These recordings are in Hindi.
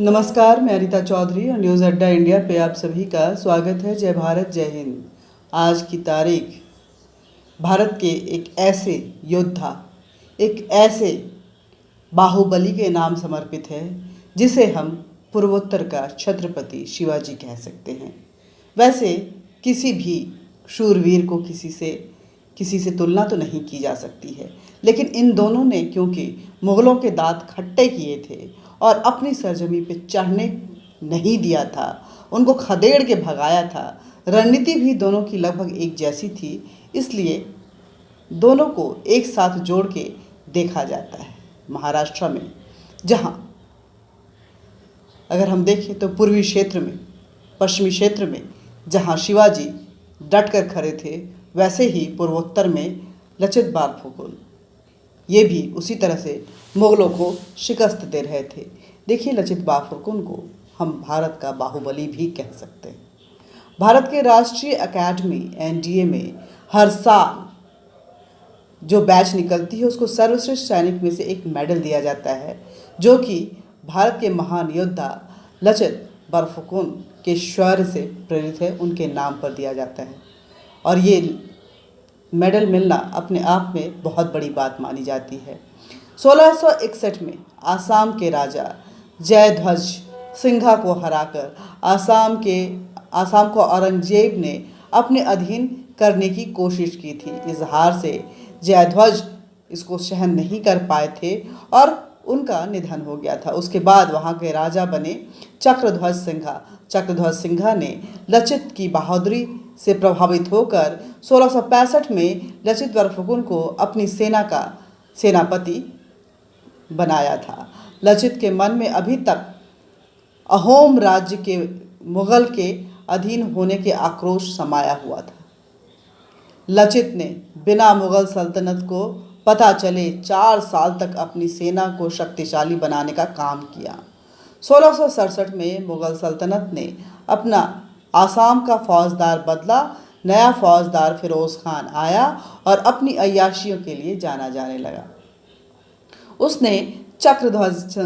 नमस्कार, मैं अनीता चौधरी और न्यूज़ अड्डा इंडिया पे आप सभी का स्वागत है। जय भारत, जय हिंद। आज की तारीख भारत के एक ऐसे योद्धा, एक ऐसे बाहुबली के नाम समर्पित है जिसे हम पूर्वोत्तर का छत्रपति शिवाजी कह सकते हैं। वैसे किसी भी शूरवीर को किसी से तुलना तो नहीं की जा सकती है, लेकिन इन दोनों ने क्योंकि मुग़लों के दांत खट्टे किए थे और अपनी सरजमी पे चढ़ने नहीं दिया था, उनको खदेड़ के भगाया था, रणनीति भी दोनों की लगभग एक जैसी थी, इसलिए दोनों को एक साथ जोड़ के देखा जाता है। महाराष्ट्र में, जहाँ अगर हम देखें तो पूर्वी क्षेत्र में, पश्चिमी क्षेत्र में जहाँ शिवाजी डट कर खड़े थे, वैसे ही पूर्वोत्तर में लचित बरफुकन ये भी उसी तरह से मुग़लों को शिकस्त दे रहे थे। देखिए, लचित बरफुकन को हम भारत का बाहुबली भी कह सकते हैं। भारत के राष्ट्रीय अकेडमी एनडीए में हर साल जो बैच निकलती है उसको सर्वश्रेष्ठ सैनिक में से एक मेडल दिया जाता है, जो कि भारत के महान योद्धा लचित बरफुकन के शौर्य से प्रेरित है, उनके नाम पर दिया जाता है। और ये मेडल मिलना अपने आप में बहुत बड़ी बात मानी जाती है। 1661 में आसाम के राजा जयध्वज सिंघा को हराकर आसाम को औरंगजेब ने अपने अधीन करने की कोशिश की थी। इस हार से जयध्वज इसको सहन नहीं कर पाए थे और उनका निधन हो गया था। उसके बाद वहाँ के राजा बने चक्रध्वज सिंघा। चक्रध्वज सिंघा ने लचित की बहादुरी से प्रभावित होकर 1665 में लचित बरफुकन को अपनी सेना का सेनापति बनाया था। लचित के मन में अभी तक अहोम राज्य के मुग़ल के अधीन होने के आक्रोश समाया हुआ था। लचित ने बिना मुग़ल सल्तनत को पता चले 4 साल तक अपनी सेना को शक्तिशाली बनाने का काम किया। 1667 में मुग़ल सल्तनत ने अपना आसाम का फौजदार बदला। नया फौजदार फिरोज खान आया और अपनी अय्याशियों के लिए जाना जाने लगा। उसने चक्रध्वज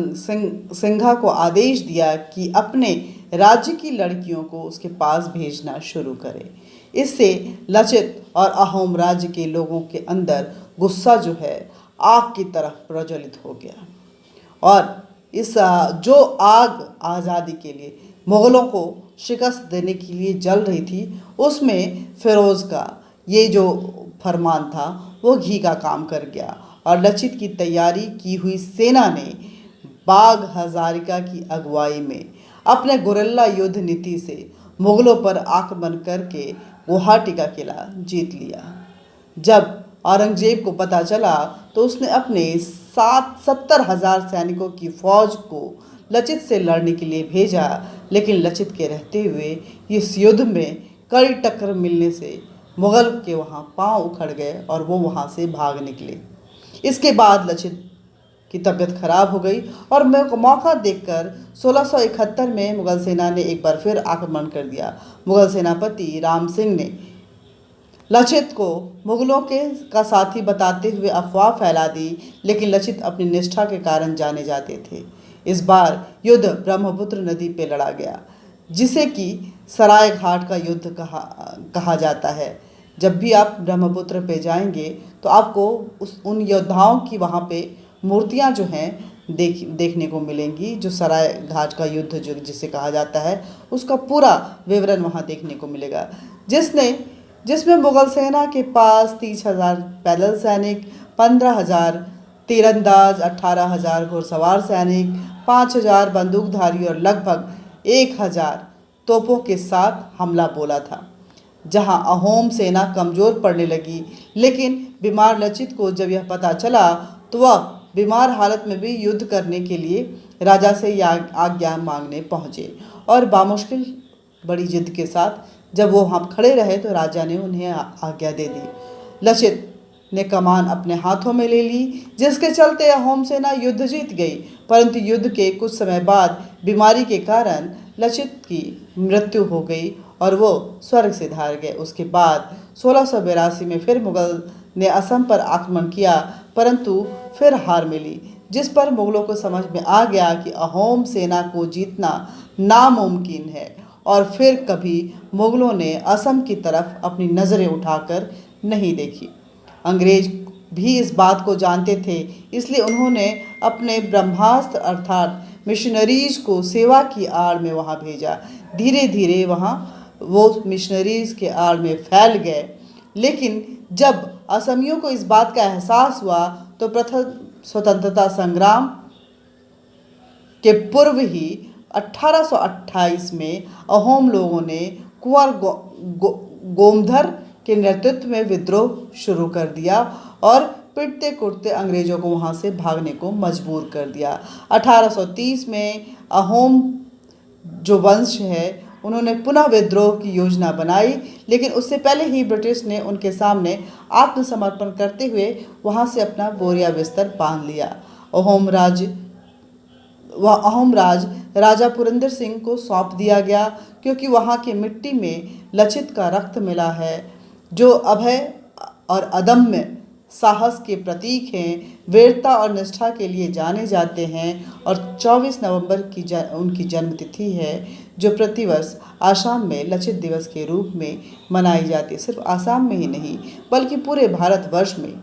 सिंघा को आदेश दिया कि अपने राज्य की लड़कियों को उसके पास भेजना शुरू करे। इससे लचित और अहोम राज्य के लोगों के अंदर गुस्सा जो है आग की तरह प्रज्वलित हो गया, और इस जो आग आज़ादी के लिए मुग़लों को शिकस्त देने के लिए जल रही थी, उसमें फिरोज़ का ये जो फरमान था वो घी का काम कर गया और लचित की तैयारी की हुई सेना ने बाघ हज़ारिका की अगुवाई में अपने गुरिल्ला युद्ध नीति से मुग़लों पर आक्रमण करके गुवाहाटी का किला जीत लिया। जब औरंगजेब को पता चला तो उसने अपने 70,000 सैनिकों की फौज को लचित से लड़ने के लिए भेजा, लेकिन लचित के रहते हुए इस युद्ध में कड़ी टक्कर मिलने से मुग़ल के वहाँ पांव उखड़ गए और वो वहाँ से भाग निकले। इसके बाद लचित की तबीयत खराब हो गई और मौका देखकर 1671 में मुग़ल सेना ने एक बार फिर आक्रमण कर दिया। मुग़ल सेनापति राम सिंह ने लचित को मुग़लों का साथी बताते हुए अफवाह फैला दी, लेकिन लचित अपनी निष्ठा के कारण जाने जाते थे। इस बार युद्ध ब्रह्मपुत्र नदी पे लड़ा गया, जिसे कि सराय घाट का युद्ध कहा जाता है। जब भी आप ब्रह्मपुत्र पे जाएंगे तो आपको उन योद्धाओं की वहाँ पे मूर्तियाँ जो हैं देखने को मिलेंगी, जो सराय घाट का युद्ध जिसे कहा जाता है, उसका पूरा विवरण वहाँ देखने को मिलेगा, जिसमें मुग़ल सेना के पास 30,000 पैदल सैनिक, 15,000 तीरंदाज, 18,000 घुड़सवार सैनिक, 5,000 बंदूकधारी और लगभग 1,000 तोपों के साथ हमला बोला था। जहां अहोम सेना कमज़ोर पड़ने लगी, लेकिन बीमार लचित को जब यह पता चला तो वह बीमार हालत में भी युद्ध करने के लिए राजा से आज्ञा मांगने पहुँचे, और बामुश्किल बड़ी जिद के साथ जब वो वहाँ खड़े रहे तो राजा ने उन्हें आज्ञा दे दी। लचित ने कमान अपने हाथों में ले ली, जिसके चलते अहोम सेना युद्ध जीत गई। परंतु युद्ध के कुछ समय बाद बीमारी के कारण लचित की मृत्यु हो गई और वो स्वर्ग से धार गए। उसके बाद 1682 में फिर मुग़ल ने असम पर आक्रमण किया, परंतु फिर हार मिली। जिस पर मुगलों को समझ में आ गया कि अहोम सेना को जीतना नामुमकिन है और फिर कभी मुगलों ने असम की तरफ अपनी नज़रें उठाकर नहीं देखी। अंग्रेज भी इस बात को जानते थे, इसलिए उन्होंने अपने ब्रह्मास्त्र अर्थात मिशनरीज को सेवा की आड़ में वहाँ भेजा। धीरे धीरे वहाँ वो मिशनरीज के आड़ में फैल गए, लेकिन जब असमियों को इस बात का एहसास हुआ तो प्रथम स्वतंत्रता संग्राम के पूर्व ही 1828 में अहोम लोगों ने कुंवर गोमधर के नेतृत्व में विद्रोह शुरू कर दिया और पिटते कुटते अंग्रेजों को वहां से भागने को मजबूर कर दिया। 1830 में अहोम जो वंश है उन्होंने पुनः विद्रोह की योजना बनाई, लेकिन उससे पहले ही ब्रिटिश ने उनके सामने आत्मसमर्पण करते हुए वहां से अपना बोरिया बिस्तर बांध लिया। अहोम राज राजा पुरंदर सिंह को सौंप दिया गया, क्योंकि वहाँ की मिट्टी में लचित का रक्त मिला है, जो अभय और अदम्य साहस के प्रतीक हैं, वीरता और निष्ठा के लिए जाने जाते हैं और 24 नवंबर की उनकी जन्मतिथि है, जो प्रतिवर्ष आसाम में लचित दिवस के रूप में मनाई जाती है। सिर्फ आसाम में ही नहीं बल्कि पूरे भारतवर्ष में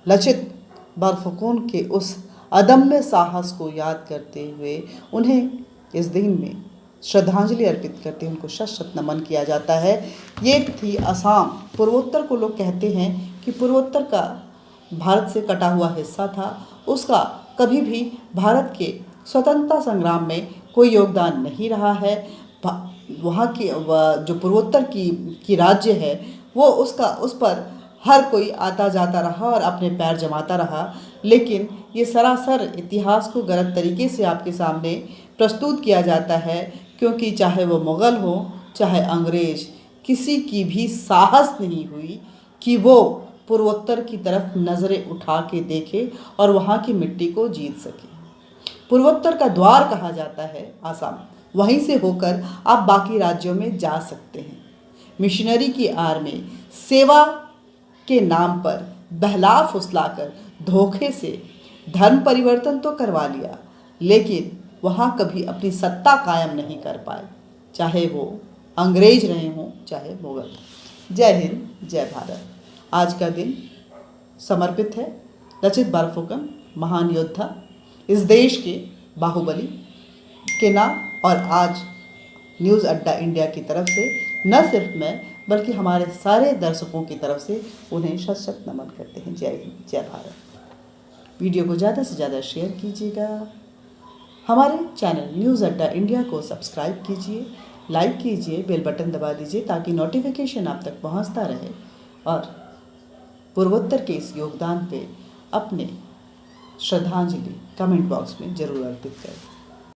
लचित बरफुकन के उस अदम्य साहस को याद करते हुए उन्हें इस दिन में श्रद्धांजलि अर्पित करते उनको शत शत नमन किया जाता है। ये थी असम। पूर्वोत्तर को लोग कहते हैं कि पूर्वोत्तर का भारत से कटा हुआ हिस्सा था, उसका कभी भी भारत के स्वतंत्रता संग्राम में कोई योगदान नहीं रहा है। वहाँ की जो पूर्वोत्तर की राज्य है वो उस पर हर कोई आता जाता रहा और अपने पैर जमाता रहा, लेकिन ये सरासर इतिहास को गलत तरीके से आपके सामने प्रस्तुत किया जाता है, क्योंकि चाहे वो मुग़ल हो चाहे अंग्रेज, किसी की भी साहस नहीं हुई कि वो पूर्वोत्तर की तरफ नज़रें उठा के देखे और वहाँ की मिट्टी को जीत सके। पूर्वोत्तर का द्वार कहा जाता है आसाम, वहीं से होकर आप बाकी राज्यों में जा सकते हैं। मिशनरी की आड़ में सेवा के नाम पर बहला फुसलाकर धोखे से धर्म परिवर्तन तो करवा लिया, लेकिन वहाँ कभी अपनी सत्ता कायम नहीं कर पाए, चाहे वो अंग्रेज रहे हों चाहे मुग़ल। जय हिंद, जय भारत। आज का दिन समर्पित है लचित बरफुकन, महान योद्धा, इस देश के बाहुबली के नाम। और आज न्यूज़ अड्डा इंडिया की तरफ से न सिर्फ मैं बल्कि हमारे सारे दर्शकों की तरफ से उन्हें शत शत नमन करते हैं। जय हिंद, जय भारत। वीडियो को ज़्यादा से ज़्यादा शेयर कीजिएगा। हमारे चैनल न्यूज़ अड्डा इंडिया को सब्सक्राइब कीजिए, लाइक कीजिए, बेल बटन दबा दीजिए ताकि नोटिफिकेशन आप तक पहुंचता रहे और पूर्वोत्तर के इस योगदान पे अपने श्रद्धांजलि कमेंट बॉक्स में ज़रूर अर्पित करें।